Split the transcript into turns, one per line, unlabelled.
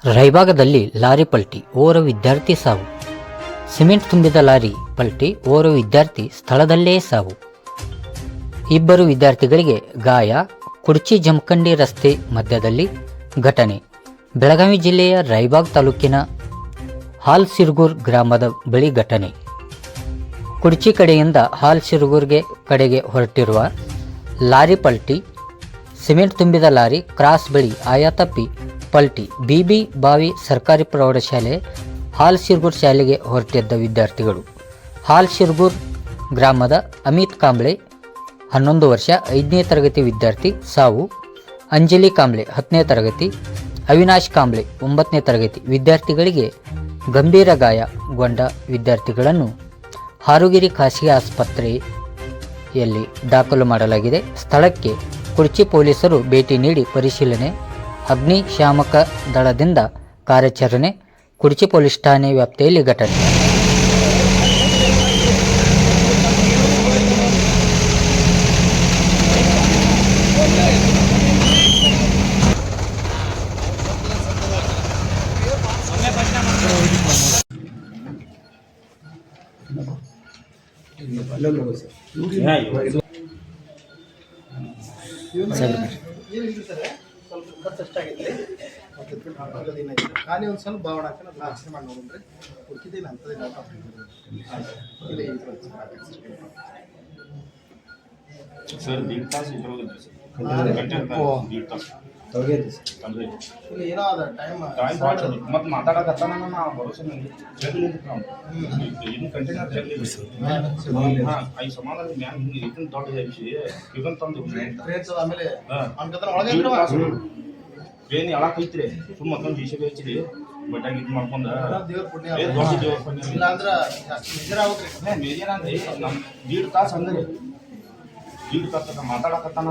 ರಾಯಬಾಗದಲ್ಲಿ lorry ಪಲ್ಟಿ, ಓರ್ವ ವಿದ್ಯಾರ್ಥಿ ಸಾವು. ಸಿಮೆಂಟ್ ತುಂಬಿದ ಲಾರಿ ಪಲ್ಟಿ, ಓರ್ವ ವಿದ್ಯಾರ್ಥಿ ಸ್ಥಳದಲ್ಲೇ ಸಾವು. ಇಬ್ಬರು ವಿದ್ಯಾರ್ಥಿಗಳಿಗೆ ಗಾಯ. ಕುಡ್ಚಿ ಜಮಖಂಡಿ ರಸ್ತೆ ಮಧ್ಯದಲ್ಲಿ ಘಟನೆ. ಬೆಳಗಾವಿ ಜಿಲ್ಲೆಯ ರಾಯಬಾಗ್ ತಾಲೂಕಿನ ಹಾಲ್ಸಿರ್ಗೂರ್ ಗ್ರಾಮದ ಬಳಿ ಘಟನೆ. ಕುಡ್ಚಿ ಕಡೆಯಿಂದ ಹಾಲ್ಸಿರ್ಗೂರ್ಗೆ ಕಡೆಗೆ ಹೊರಟಿರುವ ಲಾರಿ ಪಲ್ಟಿ, ಸಿಮೆಂಟ್ ತುಂಬಿದ ಲಾರಿ ಕ್ರಾಸ್ ಬಳಿ ಆಯ ತಪ್ಪಿ ಪಲ್ಟಿ. ಬಿಬಿ ಬಾವಿ ಸರ್ಕಾರಿ ಪ್ರೌಢಶಾಲೆ ಹಾಲ್ಸಿರ್ಗೂರ್ ಶಾಲೆಗೆ ಹೊರಟಿದ್ದ ವಿದ್ಯಾರ್ಥಿಗಳು. ಹಾಲ್ಸಿರ್ಗೂರ್ ಗ್ರಾಮದ ಅಮಿತ್ ಕಾಂಬ್ಳೆ 11 ವರ್ಷ 5ನೇ ತರಗತಿ ವಿದ್ಯಾರ್ಥಿ ಸಾವು. ಅಂಜಲಿ ಕಾಂಬ್ಳೆ 10ನೇ ತರಗತಿ, ಅವಿನಾಶ್ ಕಾಂಬ್ಳೆ 9ನೇ ತರಗತಿ ವಿದ್ಯಾರ್ಥಿಗಳಿಗೆ ಗಂಭೀರ ಗಾಯಗೊಂಡ ವಿದ್ಯಾರ್ಥಿಗಳನ್ನು ಹಾರುಗಿರಿ ಖಾಸಗಿ ಆಸ್ಪತ್ರೆಯಲ್ಲಿ ದಾಖಲು ಮಾಡಲಾಗಿದೆ. ಸ್ಥಳಕ್ಕೆ ಕುಡ್ಚಿ ಪೊಲೀಸರು ಭೇಟಿ ನೀಡಿ ಪರಿಶೀಲನೆ. ಅಗ್ನಿಶಾಮಕ ದಳದಿಂದ ಕಾರ್ಯಾಚರಣೆ. ಕುಡ್ಚಿ ಪೊಲೀಸ್ ಠಾಣೆ ವ್ಯಾಪ್ತಿಯಲ್ಲಿ ಘಟನೆ.
ಖಾಲಿ ಒಂದು ಸ್ವಲ್ಪ ಭಾವನೆ ಆಚರಣೆ ಮಾಡಿ ನೋಡ್ರಿ ಹುಡುಕಿದ್ದೇನೆ ಅಂತದೇ
ಸರ್ ದೀಡ್ ತಾಸು
ಏನೋ ಅದ ಟೈಮ್
ಮತ್ತೆ ಮಾತಾಡಕತ್ತಾನ ಭರೋಸೆ ಇನ್ನು ಕಂಟೈನರ್ ಜಗ್ಲಿ ಐ ಸಮಾಧಾನ ಮ್ಯಾನ್ ಇದನ್ನ ದೊಡ್ಡ ಎಬ್ಸಿ ಇದನ್ನ ತಂದು
ಆಮೇಲೆ
ಟ್ರೇನ್ ಎಳಾಕೈತ್ರಿ ಸುಮ್ಮ ಮತ್ತೊಂದು ವಿಷಯ ಹಚ್ಚಿರಿ ಬಟ್ ಹಂಗೆ ಇದು ಮಾಡ್ಕೊಂಡ
ದೇವ್ರ ಪುಣ್ಯ
ದೊಡ್ಡ ದೇವ್ರ ಪುಣ್ಯ
ಇಲ್ಲ ಅಂದ್ರೆ ಮೇಜರ್ ಆಗ್ಬೇಕ್ರಿ
ಮೇಜರ್ ಅಂದ್ರೆ ನಮ್ಮ ದೀಡ್ ತಾಸು ಅಂದ್ರೆ ದೀಡ್ ತಾಸು ಮಾತಾಡಕತ್ತಾನ